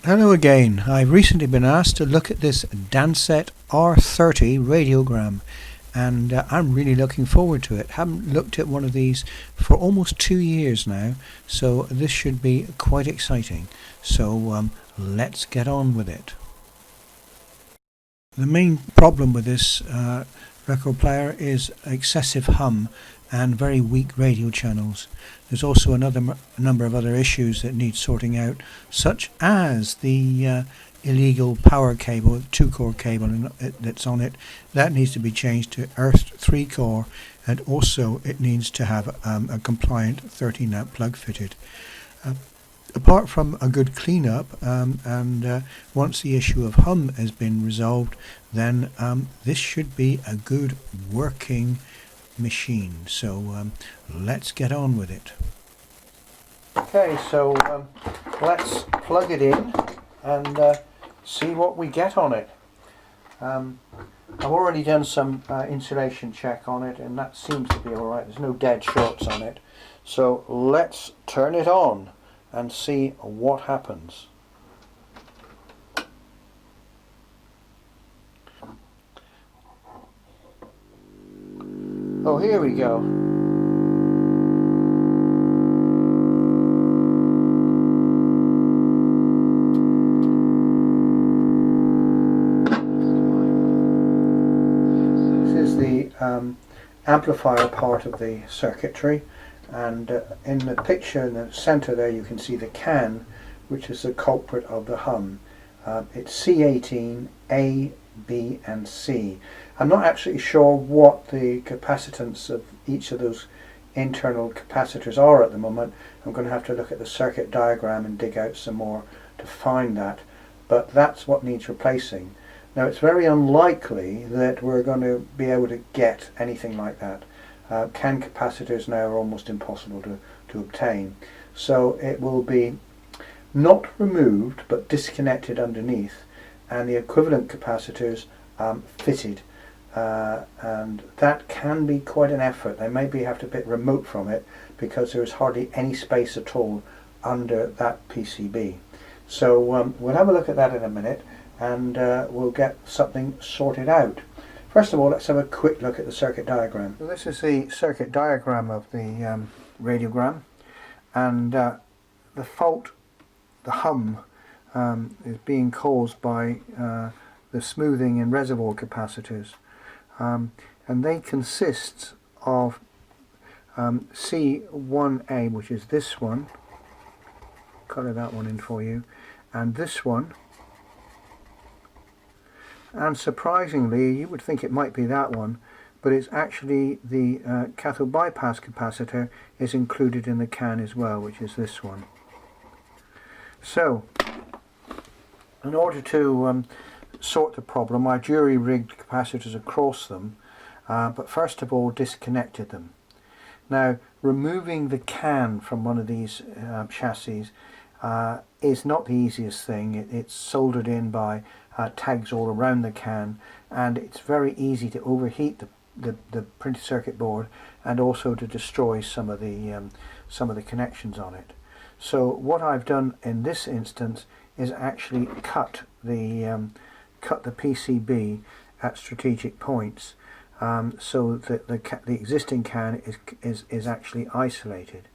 Hello again. I've recently been asked to look at this Dansette R30 radiogram, and I'm really looking forward to it. Haven't looked at one of these for almost 2 years now, so this should be quite exciting. So let's get on with it. The main problem with this record player is excessive hum and very weak radio channels. There's also another number of other issues that need sorting out, such as the illegal power cable, 2-core cable that's on it. That needs to be changed to earth 3-core, and also it needs to have a compliant 13-amp plug fitted. Apart from a good cleanup, and once the issue of hum has been resolved, then this should be a good working machine. So let's get on with it. Okay, so let's plug it in and see what we get on it. I've already done some insulation check on it, and that seems to be alright. There's no dead shorts on it. So let's turn it on and see what happens. Oh, here we go. This is the amplifier part of the circuitry, and in the picture in the center there you can see the can, which is the culprit of the hum. It's C18, A, B and C. I'm not absolutely sure what the capacitance of each of those internal capacitors are at the moment. I'm going to have to look at the circuit diagram and dig out some more to find that, but that's what needs replacing. Now it's very unlikely that we're going to be able to get anything like that. Can capacitors now are almost impossible to obtain, so it will be not removed but disconnected underneath, and the equivalent capacitors fitted, and that can be quite an effort. They maybe have to be remote from it because there is hardly any space at all under that PCB. So we'll have a look at that in a minute, and we'll get something sorted out. First of all, let's have a quick look at the circuit diagram. So this is the circuit diagram of the radiogram, and the fault, the hum, is being caused by the smoothing in reservoir capacitors, and they consist of C1A, which is this one, colour that one in for you, and this one, and surprisingly you would think it might be that one, but it's actually the cathode bypass capacitor is included in the can as well, which is this one. So in order to sort the problem, I jury-rigged capacitors across them, but first of all disconnected them. Now, removing the can from one of these chassis is not the easiest thing. It's soldered in by tags all around the can, and it's very easy to overheat the printed circuit board and also to destroy some of the connections on it. So what I've done in this instance is actually cut the PCB at strategic points, so that the existing can is actually isolated.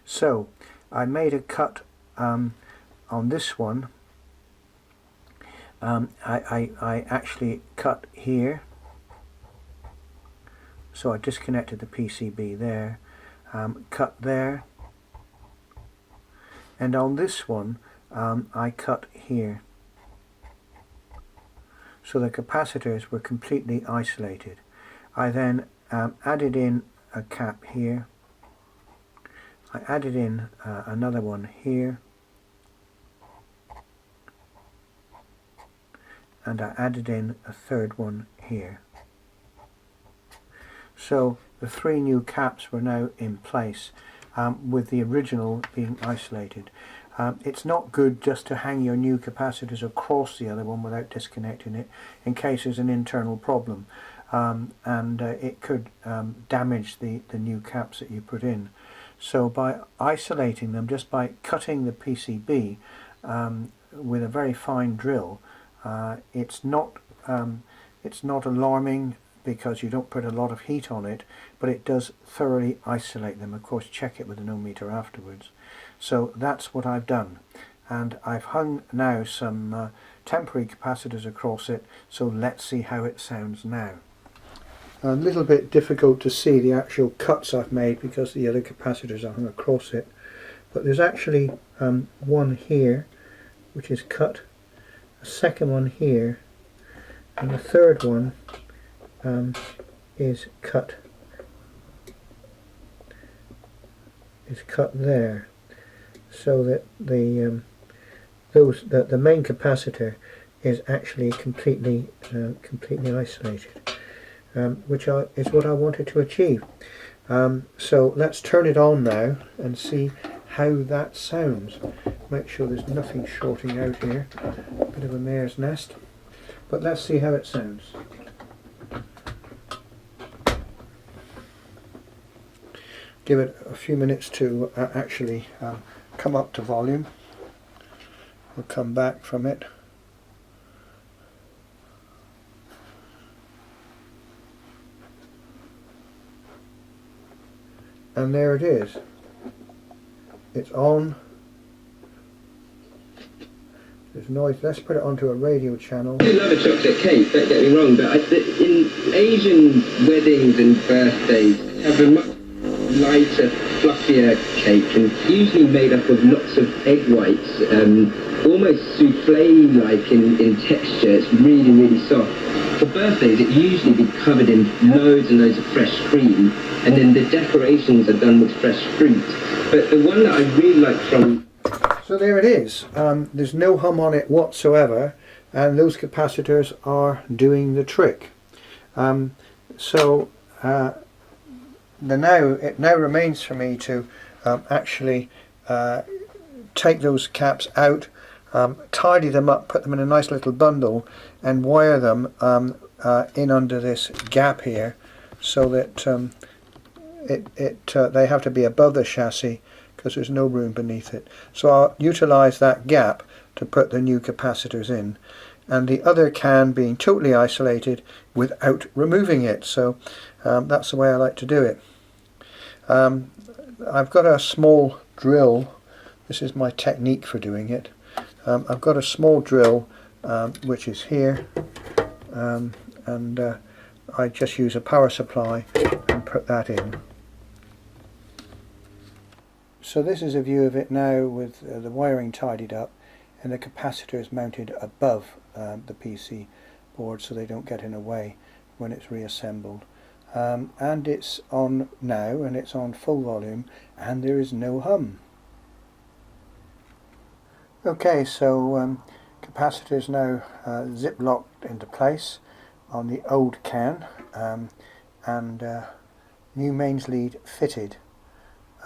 So I made a cut on this one. I actually cut here, so I disconnected the PCB there, cut there, and on this one I cut here. So the capacitors were completely isolated. I then added in a cap here, I added in another one here, and I added in a third one here. So the 3 new caps were now in place, with the original being isolated. It's not good just to hang your new capacitors across the other one without disconnecting it, in case there's an internal problem, and it could damage the new caps that you put in. So by isolating them, just by cutting the PCB with a very fine drill. It's not alarming because you don't put a lot of heat on it, but it does thoroughly isolate them. Of course, check it with an ohm meter afterwards. So that's what I've done, and I've hung now some temporary capacitors across it, so let's see how it sounds now. A little bit difficult to see the actual cuts I've made because the other capacitors are hung across it, but there's actually one here which is cut, a second one here, and the third one is cut there, so that the main capacitor is actually completely isolated, which is what I wanted to achieve. So let's turn it on now and see how that sounds. Make sure there's nothing shorting out here. Bit of a mare's nest, but let's see how it sounds. Give it a few minutes to actually come up to volume. We'll come back from it. And there it is. It's on. There's noise. Let's put it onto a radio channel. I love a chocolate cake, don't get me wrong, but in Asian weddings and birthdays, have a much lighter, fluffier cake, and usually made up of lots of egg whites, almost souffle-like in texture. It's really, really soft. For birthdays, it usually be covered in loads and loads of fresh cream, and then the decorations are done with fresh fruit. But the one that I really like from... So there it is. There's no hum on it whatsoever, and those capacitors are doing the trick. It now remains for me to actually take those caps out, tidy them up, put them in a nice little bundle, and wire them in under this gap here, so that they have to be above the chassis because there's no room beneath it. So I'll utilize that gap to put the new capacitors in, and the other can being totally isolated without removing it. So that's the way I like to do it. I've got a small drill. This is my technique for doing it. I've got a small drill which is here, and I just use a power supply and put that in. So this is a view of it now with the wiring tidied up and the capacitors mounted above the PC board so they don't get in the way when it's reassembled. And it's on now, and it's on full volume, and there is no hum. Okay, so capacitors now zip locked into place on the old can, and new mains lead fitted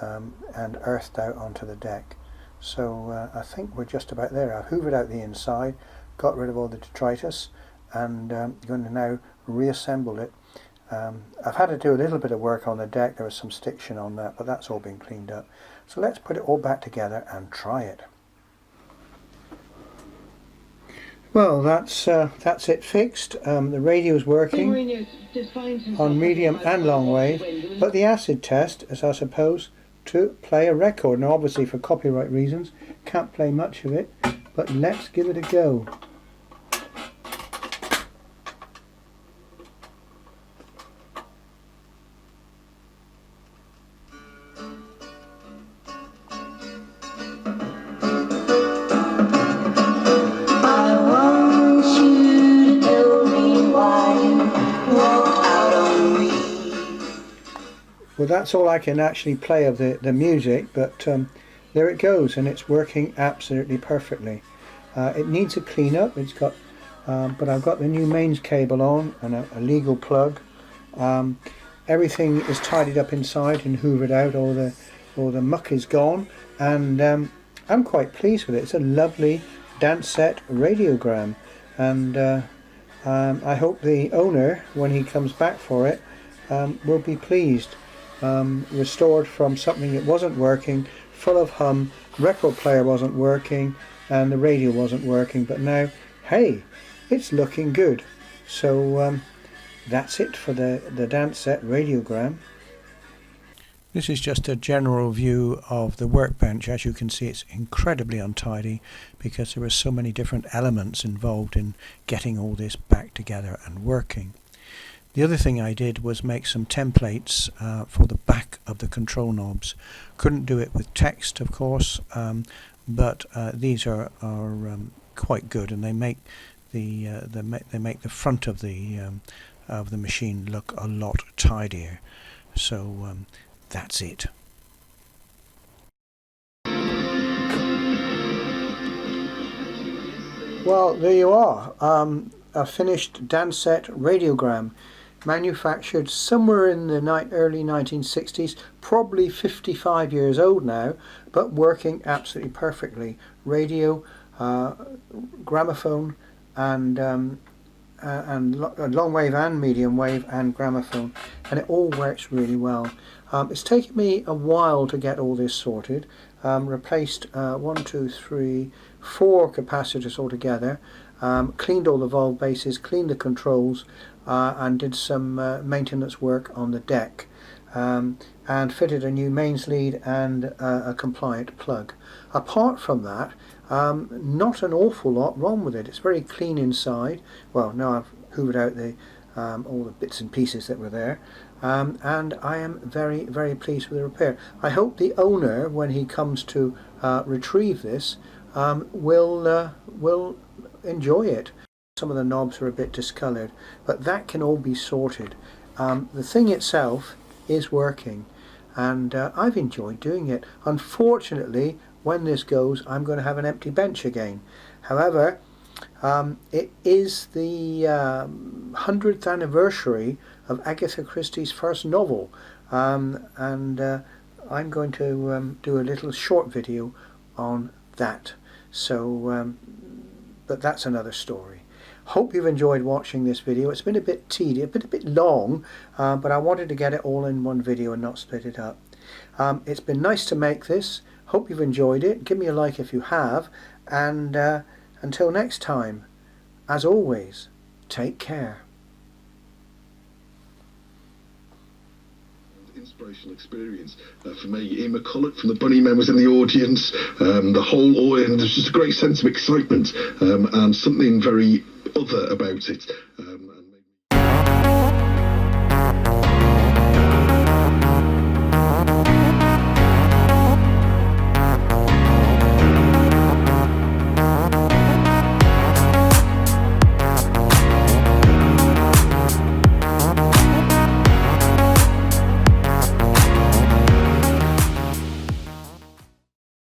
and earthed out onto the deck. So I think we're just about there. I've hoovered out the inside, got rid of all the detritus, and going to now reassemble it. I've had to do a little bit of work on the deck. There was some stiction on that, but that's all been cleaned up. So let's put it all back together and try it. Well, that's it fixed. The radio's working on medium and long wave, but the acid test is, I suppose, to play a record. Now obviously for copyright reasons can't play much of it, but let's give it a go. Well, that's all I can actually play of the music, but there it goes, and it's working absolutely perfectly. It needs a clean up. It's got, but I've got the new mains cable on and a legal plug. Everything is tidied up inside and hoovered out. All the muck is gone, and I'm quite pleased with it. It's a lovely Dansette Radiogram, and I hope the owner, when he comes back for it, will be pleased. Restored from something that wasn't working, full of hum, record player wasn't working, and the radio wasn't working, but now, hey, it's looking good. So that's it for the Dansette Radiogram. This is just a general view of the workbench. As you can see, it's incredibly untidy because there are so many different elements involved in getting all this back together and working. The other thing I did was make some templates for the back of the control knobs. Couldn't do it with text, of course, but these are quite good, and they make the front of the machine look a lot tidier. So that's it. Well, there you are. A finished Dansette Radiogram, manufactured somewhere in the early 1960s, probably 55 years old now, but working absolutely perfectly. Radio, gramophone, and long wave and medium wave and gramophone, and it all works really well. It's taken me a while to get all this sorted. Replaced 4 capacitors altogether, cleaned all the valve bases, cleaned the controls, and did some maintenance work on the deck, and fitted a new mains lead and a compliant plug. Apart from that, not an awful lot wrong with it. It's very clean inside. Well, now I've hoovered out all the bits and pieces that were there, and I am very, very pleased with the repair. I hope the owner, when he comes to retrieve this, will enjoy it. Some of the knobs are a bit discoloured, but that can all be sorted. The thing itself is working, and I've enjoyed doing it. Unfortunately, when this goes, I'm going to have an empty bench again. However, it is the 100th anniversary of Agatha Christie's first novel, and I'm going to do a little short video on that. So, but that's another story. Hope you've enjoyed watching this video. It's been a bit tedious, a bit long, but I wanted to get it all in one video and not split it up. It's been nice to make this. Hope you've enjoyed it. Give me a like if you have, and until next time, as always, take care. Inspirational experience for me. Ian McCulloch from the Bunnymen was in the audience. The whole audience, there's just a great sense of excitement and something very other about it.